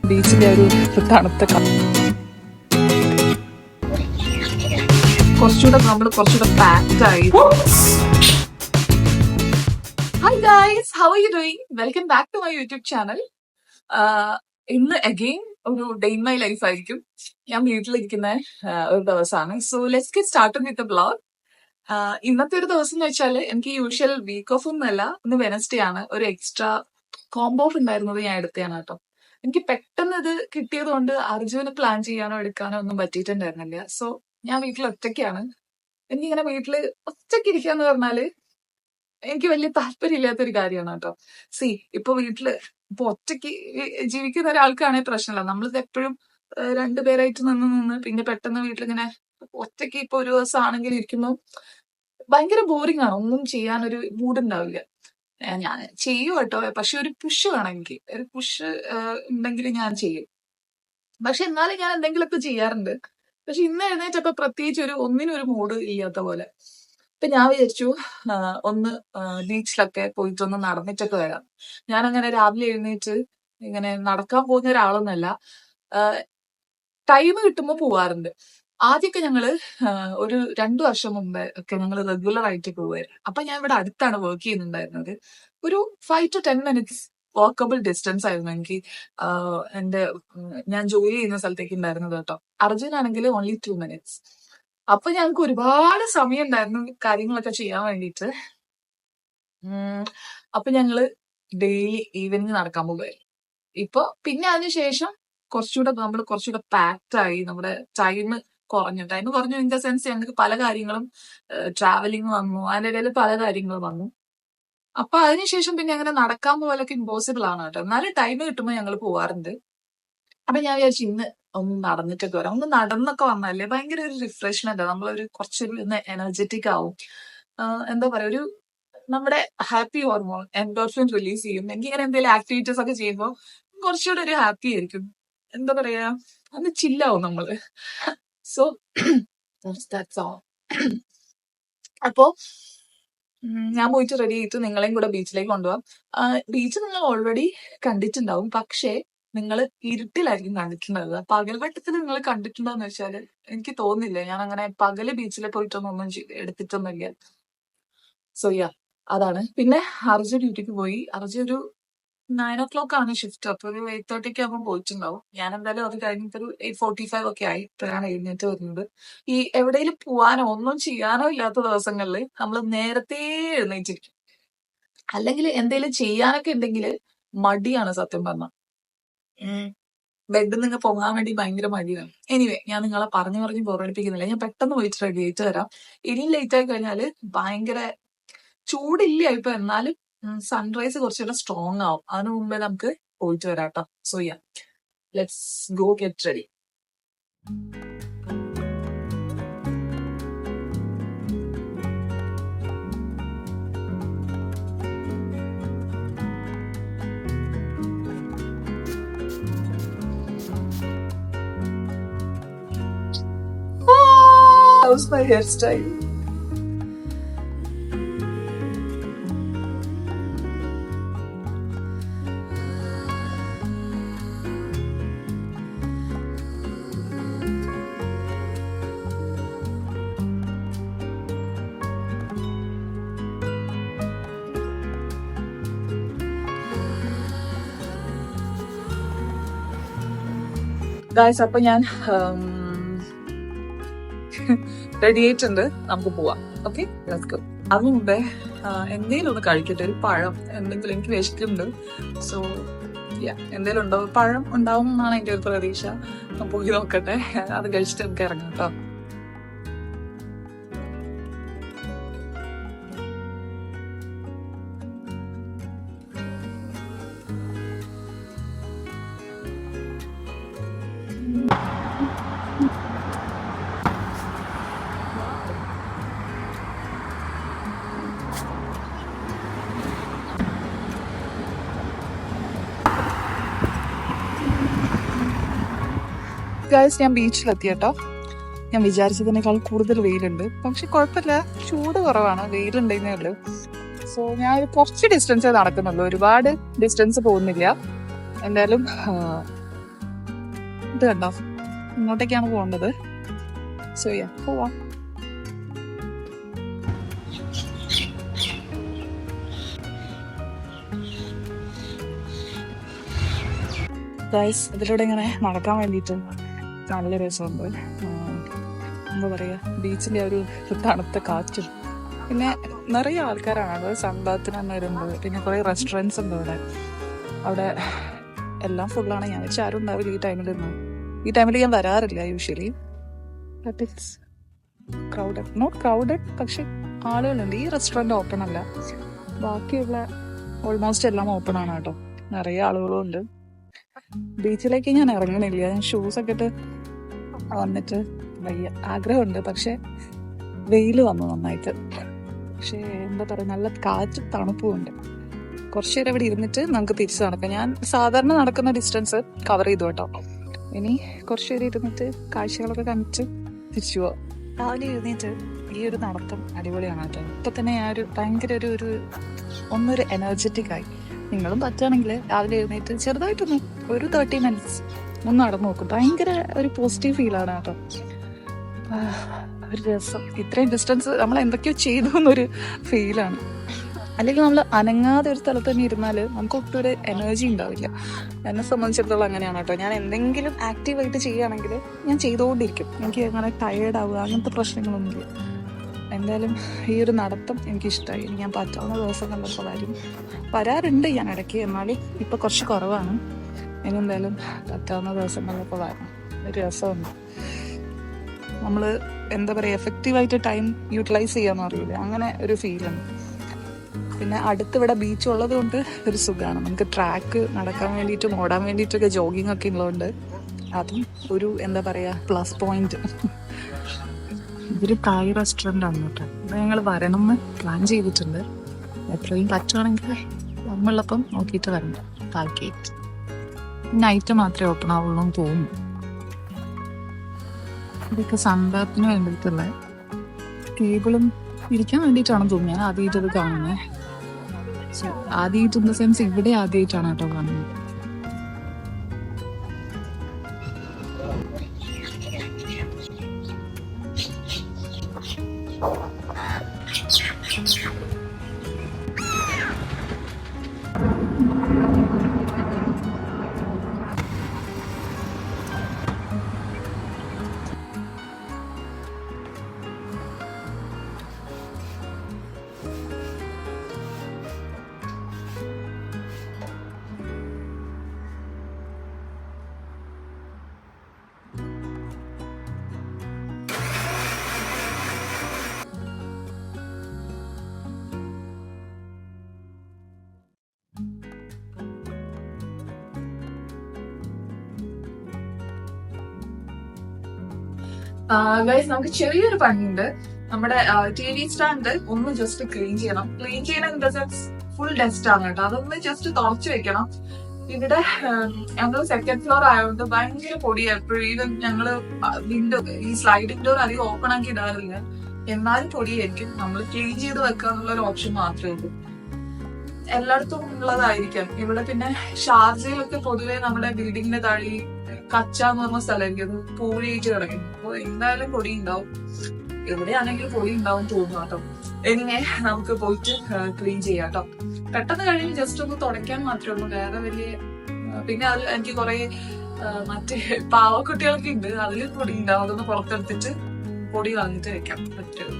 ബീച്ചിന്റെ ഒരു തണുത്ത കുറച്ചുകൂടെ പാക്ഡായി. Hi guys, how are you doing? Welcome back to my YouTube channel. ഇന്ന് അഗെയിൻ ഒരു ഡേ ഇൻ മൈ ലൈഫ് ആയിരിക്കും. ഞാൻ വീട്ടിലിരിക്കുന്ന ഒരു ദിവസമാണ്. So let's get started with the blog. ഇന്നത്തെ ഒരു ദിവസം എന്ന് വെച്ചാൽ എനിക്ക് യൂഷ്വൽ വീക്ക് ഓഫ് ഒന്നല്ല, ഇന്ന് വെനസ്ഡേ ആണ്. ഒരു എക്സ്ട്രാ കോംബോ ഓഫ് ഉണ്ടായിരുന്നത് ഞാൻ എടുത്തതാണ് കേട്ടോ. എനിക്ക് പെട്ടെന്ന് ഇത് കിട്ടിയത് കൊണ്ട് അർജുന് പ്ലാൻ ചെയ്യാനോ എടുക്കാനോ ഒന്നും പറ്റിയിട്ടുണ്ടായിരുന്നില്ല. സോ ഞാൻ വീട്ടിൽ ഒറ്റയ്ക്കാണ്. എനിക്കിങ്ങനെ വീട്ടില് ഒറ്റയ്ക്ക് ഇരിക്കാന്ന് പറഞ്ഞാല് എനിക്ക് വലിയ താല്പര്യമില്ലാത്തൊരു കാര്യമാണ് കേട്ടോ. ഇപ്പൊ വീട്ടില് ഇപ്പൊ ഒറ്റയ്ക്ക് ജീവിക്കുന്ന ഒരാൾക്കാണെങ്കിൽ പ്രശ്നമില്ല. നമ്മളിത് എപ്പോഴും രണ്ടുപേരായിട്ട് നിന്ന് പിന്നെ പെട്ടെന്ന് വീട്ടിലിങ്ങനെ ഒറ്റയ്ക്ക് ഇപ്പൊ ഒരു ദിവസം ആണെങ്കിൽ ഇരിക്കുമ്പോൾ ഭയങ്കര ബോറിംഗ് ആണ്. ഒന്നും ചെയ്യാനൊരു മൂഡ് ഉണ്ടാവില്ല. ഞാൻ ചെയ്യും കേട്ടോ, പക്ഷെ ഒരു പുഷ് വേണം എനിക്ക്. ഒരു പുഷ് ഉണ്ടെങ്കിൽ ഞാൻ ചെയ്യും. പക്ഷെ എന്നാലും ഞാൻ എന്തെങ്കിലുമൊക്കെ ചെയ്യാറുണ്ട്. പക്ഷെ ഇന്ന് എഴുന്നേറ്റപ്പോ പ്രത്യേകിച്ച് ഒന്നിനും ഒരു മൂഡ് ഇല്ലാത്ത പോലെ. ഇപ്പൊ ഞാൻ വിചാരിച്ചു ഒന്ന് ബീച്ചിലൊക്കെ പോയിട്ടൊന്ന് നടന്നിട്ടൊക്കെ വരാം. ഞാൻ അങ്ങനെ രാവിലെ എഴുന്നേറ്റ് ഇങ്ങനെ നടക്കാൻ പോകുന്ന ഒരാളൊന്നല്ല. ടൈം കിട്ടുമ്പോൾ പോവാറുണ്ട്. ആദ്യമൊക്കെ ഞങ്ങള് ഒരു 2 വർഷം മുമ്പേ ഒക്കെ ഞങ്ങൾ റെഗുലർ ആയിട്ട് പോവായിരുന്നു. അപ്പൊ ഞാൻ ഇവിടെ അടുത്താണ് വർക്ക് ചെയ്യുന്നുണ്ടായിരുന്നത്. ഒരു 5 to 10 minutes വാക്കബിൾ ഡിസ്റ്റൻസ് ആയിരുന്നു എനിക്ക് ഞാൻ ജോലി ചെയ്യുന്ന സ്ഥലത്തേക്ക് ഉണ്ടായിരുന്നത് കേട്ടോ. അർജുനാണെങ്കിൽ ഓൺലി 2 minutes. അപ്പൊ ഞങ്ങൾക്ക് ഒരുപാട് സമയം ഉണ്ടായിരുന്നു കാര്യങ്ങളൊക്കെ ചെയ്യാൻ വേണ്ടിയിട്ട്. അപ്പൊ ഞങ്ങള് ഡെയിലി ഈവനിങ് നടക്കാൻ പോകുമായിരുന്നു. ഇപ്പൊ പിന്നെ അതിനുശേഷം കുറച്ചുകൂടെ പാക്ഡ് ആയി. നമ്മുടെ ടൈം കുറഞ്ഞു ഇൻ ദ സെൻസ് ഞങ്ങൾക്ക് പല കാര്യങ്ങളും ട്രാവലിംഗ് വന്നു, അതിന്റെ ഇടയിൽ പല കാര്യങ്ങളും വന്നു. അപ്പൊ അതിനുശേഷം പിന്നെ അങ്ങനെ നടക്കാൻ പോകലൊക്കെ ഇമ്പോസിബിൾ ആണ് കേട്ടോ. എന്നാലും ടൈം കിട്ടുമ്പോൾ ഞങ്ങൾ പോവാറുണ്ട്. അപ്പൊ ഞാൻ വിചാരിച്ചു ഇന്ന് ഒന്ന് നടന്നിട്ടൊക്കെ വരാം. ഒന്ന് നടന്നൊക്കെ വന്നാലേ ഭയങ്കര ഒരു റിഫ്രഷ്മെന്റ്, നമ്മളൊരു കുറച്ചൊരു എനർജറ്റിക് ആവും. എന്താ പറയാ, നമ്മുടെ ഹാപ്പി ഹോർമോൺ എൻഡോർഫിൻ റിലീസ് ചെയ്യും. എനിക്കിങ്ങനെ എന്തെങ്കിലും ആക്ടിവിറ്റീസ് ഒക്കെ ചെയ്യുമ്പോൾ കുറച്ചുകൂടെ ഒരു ഹാപ്പി ആയിരിക്കും. എന്താ പറയാ, അന്ന് ചില്ലാവും നമ്മള്. So that's all. അപ്പോ ഞാൻ പോയിട്ട് റെഡി ചെയ്തിട്ട് നിങ്ങളെയും കൂടെ ബീച്ചിലേക്ക് കൊണ്ടുപോകാം. ബീച്ച് നിങ്ങൾ ഓൾറെഡി കണ്ടിട്ടുണ്ടാവും, പക്ഷേ നിങ്ങൾ ഇരുട്ടിലായിരിക്കും കണ്ടിട്ടുണ്ടാവുക. പകൽവെട്ടത്തിൽ നിങ്ങൾ കണ്ടിട്ടുണ്ടോന്ന് വെച്ചാൽ എനിക്ക് തോന്നുന്നില്ല. ഞാൻ അങ്ങനെ പകല് ബീച്ചിൽ പോയിട്ടൊന്നും എടുത്തിട്ടൊന്നുമില്ല. സോ അതാണ്. പിന്നെ അർജുൻ ഡ്യൂട്ടിക്ക് പോയി. അർജുൻ ഒരു 9 o'clock ആണ് ഷിഫ്റ്റ്. അപ്പൊ ഒരു 8:30 ആകുമ്പോൾ പോയിട്ടുണ്ടാവും. ഞാൻ എന്തായാലും അത് കഴിഞ്ഞിട്ട് ഒരു 8:45 ഒക്കെ ആയി ഇപ്പോഴാണ് എഴുന്നേറ്റ് വരുന്നത്. ഈ എവിടെയെങ്കിലും പോവാനോ ഒന്നും ചെയ്യാനോ ഇല്ലാത്ത ദിവസങ്ങളിൽ നമ്മൾ നേരത്തെ എഴുന്നേറ്റിരിക്കും. അല്ലെങ്കിൽ എന്തെങ്കിലും ചെയ്യാനൊക്കെ ഉണ്ടെങ്കിൽ മടിയാണ് സത്യം പറഞ്ഞാൽ. ബെഡിൽ നിന്ന് പൊങ്ങാൻ വേണ്ടി ഭയങ്കര മടിയാണ്. എനിവേ, ഞാൻ നിങ്ങളെ പറഞ്ഞു ബോറടിപ്പിക്കുന്നില്ല. ഞാൻ പെട്ടെന്ന് പോയിട്ട് റെഡി ആയിട്ട് വരാം. ഇനിയും ലേറ്റ് ആയി കഴിഞ്ഞാല് ഭയങ്കര ചൂടില്ല ഇപ്പൊ, എന്നാലും സൺറൈസ് കുറച്ചുകൂടെ സ്ട്രോങ് ആവും. അതിനു മുമ്പേ നമുക്ക് പോയിട്ട് വരാം കേട്ടോ. So let's go get ready. How's my hairstyle? Guys, അപ്പൊ ഞാൻ റെഡി ആയിട്ടുണ്ട്. നമുക്ക് പോവാം. Okay, let's go. അതിനു മുമ്പേ എന്തെങ്കിലും ഒന്ന് കഴിക്കട്ടെ. ഒരു പഴം എന്തെങ്കിലും, എനിക്ക് വിശക്കുന്നുണ്ട്. സോ എന്തെങ്കിലും ഉണ്ടാവും, പഴം ഉണ്ടാവും എന്നാണ് എൻ്റെ ഒരു പ്രതീക്ഷ. പോയി നോക്കട്ടെ. അത് കഴിച്ചിട്ട് നമുക്ക് ഇറങ്ങാം കേട്ടോ. ഗൈസ്, ഞാൻ ബീച്ചിലെത്തി കേട്ടോ. ഞാൻ വിചാരിച്ചതിനേക്കാൾ കൂടുതൽ വെയിലുണ്ട്. പക്ഷെ കുഴപ്പമില്ല, ചൂട് കുറവാണ്, വെയിലുണ്ടെന്നേ ഉള്ളൂ. സോ ഞാൻ ഒരു കുറച്ച് ഡിസ്റ്റൻസേ നടക്കുന്നുള്ളൂ, ഒരുപാട് ഡിസ്റ്റൻസ് പോകുന്നില്ല. എന്തായാലും ഇത് കണ്ടോ, ഇങ്ങോട്ടേക്കാണ് പോകേണ്ടത്. സോ യാ, പോവാം. ഗൈസ്, ഇതിലൂടെ ഇങ്ങനെ നടക്കാൻ വേണ്ടിയിട്ട് നല്ല രസമുണ്ട്. എന്താ പറയുക, ബീച്ചിൻ്റെ ഒരു തണുത്ത കാറ്റും, പിന്നെ നിറയെ ആൾക്കാരാണ്. അത് സൺബാത്തിന് തന്നെ വരുന്നത്. പിന്നെ കുറേ റെസ്റ്റോറൻറ്റ്സ് ഉണ്ട് അവിടെ എല്ലാം ഫുള്ളാണ്. ഞാൻ വെച്ചാൽ ആരും ഉണ്ടാവില്ല ഈ ടൈമിൽ ഞാൻ വരാറില്ല usually. But it's crowded, not crowded, പക്ഷെ ആളുകളുണ്ട്. ഈ റെസ്റ്റോറൻറ്റ് ഓപ്പൺ അല്ല, ബാക്കിയുള്ള ഓൾമോസ്റ്റ് എല്ലാം ഓപ്പൺ ആണ് കേട്ടോ. നിറയെ ആളുകളും ഉണ്ട്. ബീച്ചിലേക്ക് ഞാൻ ഇറങ്ങണില്ല, ഞാൻ ഷൂസൊക്കെ ഇട്ട് വന്നിട്ട് വയ്യ. ആഗ്രഹമുണ്ട്, പക്ഷെ വെയിൽ വന്നു നന്നായിട്ട്. പക്ഷേ എന്താ പറയുക, നല്ല കാറ്റും തണുപ്പും ഉണ്ട്. കുറച്ചു നേരം ഇവിടെ ഇരുന്നിട്ട് നമുക്ക് തിരിച്ച് നടക്കാം. ഞാൻ സാധാരണ നടക്കുന്ന ഡിസ്റ്റൻസ് കവർ ചെയ്തു കേട്ടോ. ഇനി കുറച്ചു നേരം ഇരുന്നിട്ട് കാഴ്ചകളൊക്കെ കണ്ടിട്ട് തിരിച്ചു പോവാം. രാവിലെ ഇരുന്നിട്ട് ഈ ഒരു നടത്തം അടിപൊളിയാണ് കേട്ടോ. ഇപ്പൊ തന്നെ ഞാൻ ഭയങ്കര ഒന്നൊരു എനർജറ്റിക് ആയി. നിങ്ങളും പറ്റുകയാണെങ്കിൽ രാവിലെ എഴുന്നേറ്റ് ചെറുതായിട്ടൊന്ന് ഒരു 30 minutes ഒന്ന് നടന്നു നോക്കും. ഭയങ്കര ഒരു പോസിറ്റീവ് ഫീലാണ് കേട്ടോ. ഒരു രസം. ഇത്രയും ഡിസ്റ്റൻസ് നമ്മൾ എന്തൊക്കെയോ ചെയ്തു എന്നൊരു ഫീലാണ്. അല്ലെങ്കിൽ നമ്മൾ അനങ്ങാതെ ഒരു സ്ഥലത്ത് തന്നെ ഇരുന്നാൽ നമുക്ക് ഒട്ടും ഒരു എനർജി ഉണ്ടാവില്ല. എന്നെ സംബന്ധിച്ചിടത്തോളം അങ്ങനെയാണ് കേട്ടോ. ഞാൻ എന്തെങ്കിലും ആക്റ്റീവായിട്ട് ചെയ്യുകയാണെങ്കിൽ ഞാൻ ചെയ്തുകൊണ്ടിരിക്കും. എനിക്ക് അങ്ങനെ ടയേർഡ് ആവുക അങ്ങനത്തെ പ്രശ്നങ്ങളൊന്നുമില്ല. എന്തായാലും ഈ ഒരു നടത്തം എനിക്കിഷ്ടമായി. ഇനി ഞാൻ പറ്റാവുന്ന ദിവസങ്ങളിലൊക്കെ വരാറുണ്ട് ഞാൻ ഇടയ്ക്ക്. എന്നാലും ഇപ്പം കുറച്ച് കുറവാണ്. ഇനി എന്തായാലും പറ്റാവുന്ന ദിവസങ്ങളിലൊക്കെ വരണം. ഒരു രസമുണ്ട്. നമ്മൾ എന്താ പറയുക, എഫക്റ്റീവായിട്ട് ടൈം യൂട്ടിലൈസ് ചെയ്യാമെന്ന് അറിയില്ല, അങ്ങനെ ഒരു ഫീലാണ്. പിന്നെ അടുത്തിവിടെ ബീച്ച് ഉള്ളത് കൊണ്ട് ഒരു സുഖമാണ്. നമുക്ക് ട്രാക്ക് നടക്കാൻ വേണ്ടിയിട്ടും ഓടാൻ വേണ്ടിയിട്ടൊക്കെ ജോഗിങ് ഒക്കെ ഉള്ളതുകൊണ്ട് അതും ഒരു എന്താ പറയുക പ്ലസ് പോയിന്റ്. ഇതൊരു തായ് റെസ്റ്റോറൻ്റ് ആണ് കേട്ടോ. ഇവിടെ ഞങ്ങൾ വരണമെന്ന് പ്ലാൻ ചെയ്തിട്ടുണ്ട്. എപ്പോഴും പറ്റുവാണെങ്കിൽ നമ്മളുള്ളപ്പം നോക്കിയിട്ട് വരണം. തായ്ക്കേറ്റ് നൈറ്റ് മാത്രമേ ഓപ്പൺ ആവുള്ളൂ എന്ന് തോന്നുന്നു. ഇതൊക്കെ സൺബാത്തിന് വേണ്ടിയിട്ടുള്ള ടേബിളും ഇരിക്കാൻ വേണ്ടിയിട്ടാണെന്ന് തോന്നുന്നു. ഞാൻ ആദ്യമായിട്ടത് കാണുന്നത്. ആദ്യമായിട്ട് ഇൻ ദ സെൻസ് ഇവിടെ ആദ്യമായിട്ടാണ് കേട്ടോ കാണുന്നത്. ഗൈസ്, നമുക്ക് ചെറിയൊരു പണിയുണ്ട്. നമ്മുടെ TV സ്റ്റാൻഡ് ഒന്ന് ജസ്റ്റ് ക്ലീൻ ചെയ്യണം. ക്ലീൻ ചെയ്യണം in the sense full dust ആണ് കേട്ടോ. അതൊന്ന് ജസ്റ്റ് തുറച്ചു വെക്കണം. ഇവിടെ ഞങ്ങൾ സെക്കൻഡ് ഫ്ലോർ ആയതുകൊണ്ട് ഭയങ്കര പൊടിയാണ് എപ്പോഴും. ഈവൻ ഞങ്ങള് വിൻഡോ, ഈ സ്ലൈഡിംഗ് ഡോർ അധികം ഓപ്പൺ ആക്കി ഇടാറില്ല. എന്നാലും പൊടിയായിരിക്കും. നമ്മൾ ക്ലീൻ ചെയ്ത് വെക്കുക എന്നുള്ള ഒരു ഓപ്ഷൻ മാത്രമേ ഉള്ളൂ. എല്ലായിടത്തും ഉള്ളതായിരിക്കാം. ഇവിടെ പിന്നെ ഷാർജയിലൊക്കെ പൊതുവെ നമ്മുടെ ബിൽഡിങ്ങിന്റെ താഴെ കച്ച എന്ന് പറഞ്ഞ സ്ഥലമായിരിക്കും. അത് പൂഴിയിട്ട് കിടക്കും. അപ്പൊ എന്തായാലും പൊടി ഉണ്ടാവും. എവിടെയാണെങ്കിലും പൊടി ഉണ്ടാവും തോന്നുന്നു കേട്ടോ. എങ്ങനെ നമുക്ക് പോയിട്ട് ക്ലീൻ ചെയ്യാം കേട്ടോ. പെട്ടെന്ന് കഴിഞ്ഞ് ജസ്റ്റ് ഒന്ന് തുടയ്ക്കാൻ മാത്രമേ ഉള്ളൂ. വേറെ വലിയ പിന്നെ അത് എനിക്ക് കുറെ മറ്റേ പാവക്കുട്ടികളൊക്കെ ഉണ്ട്. അതിൽ പൊടി ഉണ്ടാവും. അതൊന്ന് പുറത്തെടുത്തിട്ട് പൊടി കളഞ്ഞിട്ട് വെക്കാം. പറ്റും.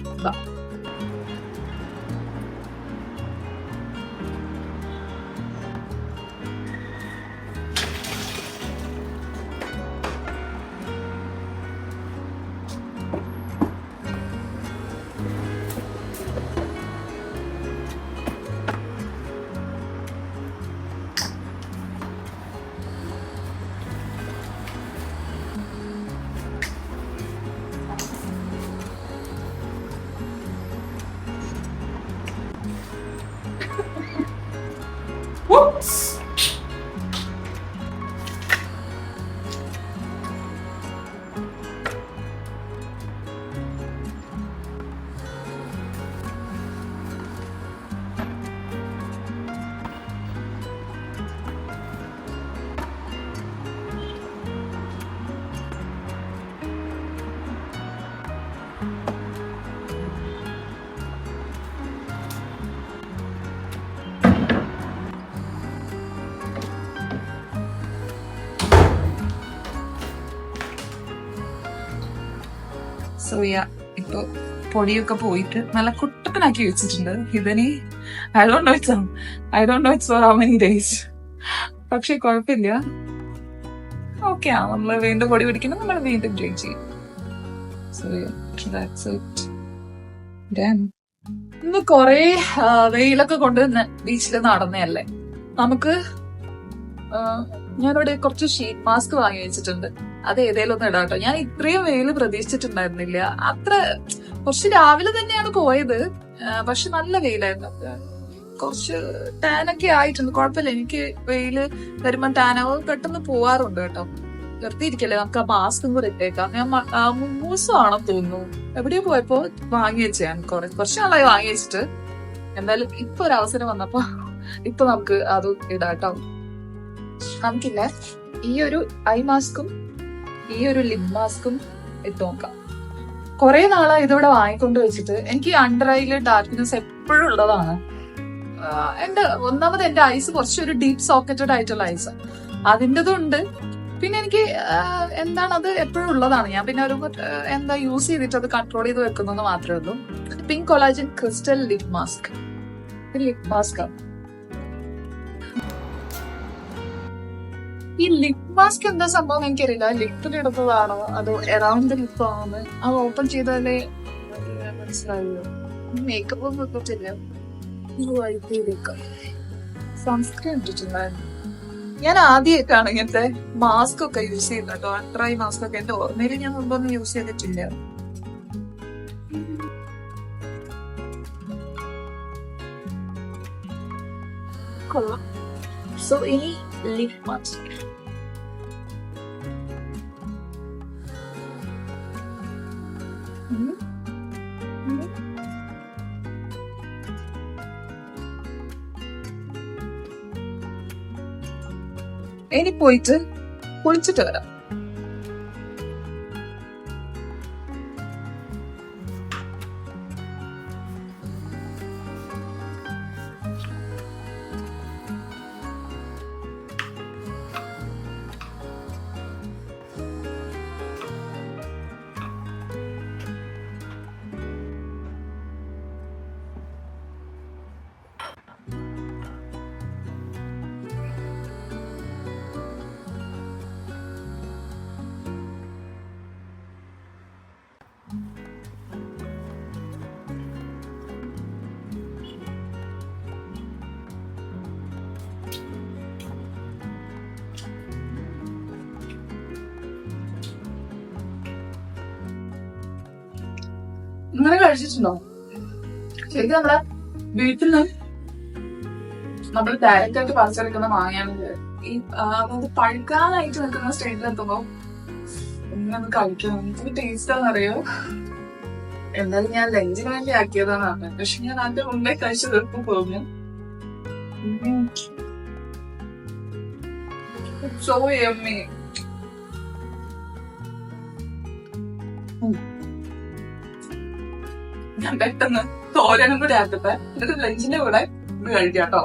സോയ ഇപ്പൊ പൊടിയൊക്കെ പോയിട്ട് നല്ല കുട്ടപ്പനാക്കി വെച്ചിട്ടുണ്ട്. ഇതിന് I don't know it's for how many days. പക്ഷെ കുഴപ്പമില്ല, ഓക്കെ ആണ്. നമ്മൾ വീണ്ടും പൊടി പിടിക്കുമ്പോൾ നമ്മൾ വീണ്ടും ഡ്രെയിൻ ചെയ്യും. So that's it. ഡൺ. ഇന്ന് കൊറേ വെയിലൊക്കെ കൊണ്ട് ബീച്ചിൽ നടന്നതല്ലേ. നമുക്ക് ഞാനിവിടെ കുറച്ച് ഷീറ്റ് മാസ്ക് വാങ്ങി വെച്ചിട്ടുണ്ട്. അത് ഏതേലും ഒന്ന് ഇടാട്ടോ. ഞാൻ ഇത്രയും വെയിൽ പ്രതീക്ഷിച്ചിട്ടുണ്ടായിരുന്നില്ല. അത്ര കുറച്ച് രാവിലെ തന്നെയാണ് പോയത്, പക്ഷെ നല്ല വെയിലായിരുന്നു. കുറച്ച് ടാനൊക്കെ ആയിട്ടുണ്ട്. കുഴപ്പമില്ല, എനിക്ക് വെയില് വരുമ്പോ ടാനാവും പെട്ടെന്ന് പോവാറുണ്ട് കേട്ടോ. വെറുതെ ഇരിക്കല്ലേ, നമുക്ക് ആ മാസ്കും കൂടെ ഇട്ടേക്കാം. ഞാൻ മൂസമാണെന്ന് തോന്നുന്നു എവിടെയോ പോയപ്പോ വാങ്ങി വെച്ചാണ്. കുറച്ച് നാളായി വാങ്ങി വെച്ചിട്ട്. എന്തായാലും ഇപ്പൊ ഒരു അവസരം വന്നപ്പോ ഇപ്പൊ നമുക്ക് അത് ഇടാട്ടോ. നമുക്കില്ല ഈ ഒരു ഐ മാസ്കും ഈ ഒരു ലിപ് മാസ്കും ഇട്ട് നോക്കാം. കുറെ നാളായി ഇതിവിടെ വാങ്ങിക്കൊണ്ട് വെച്ചിട്ട്. എനിക്ക് അണ്ടർ ഐയില് ഡാർക്ക്നെസ് എപ്പോഴും ഉള്ളതാണ്. ഒന്നാമത് എന്റെ ഐസ് കുറച്ചൊരു ഡീപ്പ് സോക്കറ്റഡ് ആയിട്ടുള്ള ഐസ്, അതിൻ്റെതും ഉണ്ട്. പിന്നെ എനിക്ക് അത് എപ്പോഴും ഉള്ളതാണ്. ഞാൻ പിന്നെ ഒരു യൂസ് ചെയ്തിട്ട് അത് കൺട്രോൾ ചെയ്ത് വെക്കുന്നത് മാത്രമേ ഉള്ളൂ. Pink collagen crystal lip mask. Lip mask ഈ ലിപ് മാസ്ക് എന്താ സംഭവം എനിക്കറിയില്ല. ലിപ്പിലിടുന്നതാണോ അതോ എറൗണ്ട് ലിപ്പാണോ? അത് ഓപ്പൺ ചെയ്താലേ മനസ്സിലാവുള്ളൂ. മേക്കപ്പ് ഒന്നും ഇട്ടിട്ടില്ല. സൺസ്ക്രീൻ ഇട്ടിട്ടുണ്ടായിരുന്നു. ഞാൻ ആദ്യമായിട്ടാണ് ഇങ്ങനത്തെ മാസ്ക് ഒക്കെ യൂസ് ചെയ്യുന്നത് കേട്ടോ. അണ്ടർ ഐ മാസ്ക് ഒക്കെ എന്റെ ഓർമ്മയിൽ ഞാൻ മുമ്പൊന്നും യൂസ് ചെയ്തിട്ടില്ല. കൊള്ളാം. സോ ഇനി ലിപ് മാസ്ക്. ഇനി പോയിട്ട് കുളിച്ചിട്ട് വരാം. ഇങ്ങനെ കഴിച്ചിട്ടുണ്ടോ? ശരിക്കും നമ്മളെ വീട്ടിൽ നിന്ന് നമ്മൾ ഡയറക്റ്റ് ആയിട്ട് പറിച്ചെടുക്കുന്ന മാങ്ങയാണെങ്കിൽ ഈ അതായത് പഴുക്കാനായിട്ട് നിൽക്കുന്ന സ്റ്റേജിൽ എത്തുമ്പോ ഇങ്ങനെ കഴിക്കണം. എന്തൊരു ടേസ്റ്റാന്ന് അറിയോ? എന്തായാലും ഞാൻ ലഞ്ചിന് വേണ്ടി ആക്കിയതാണ് പറഞ്ഞത്. പക്ഷെ ഞാൻ അതിന്റെ മുമ്പേ കഴിച്ചു തീർക്കും പോകുന്നു. So yummy. ഞാൻ പെട്ടെന്ന് തോരനും കൂടെ ആക്കട്ടെ, എന്നിട്ട് ലഞ്ചിന്റെ കൂടെ ഇത് കഴിക്കാം കേട്ടോ.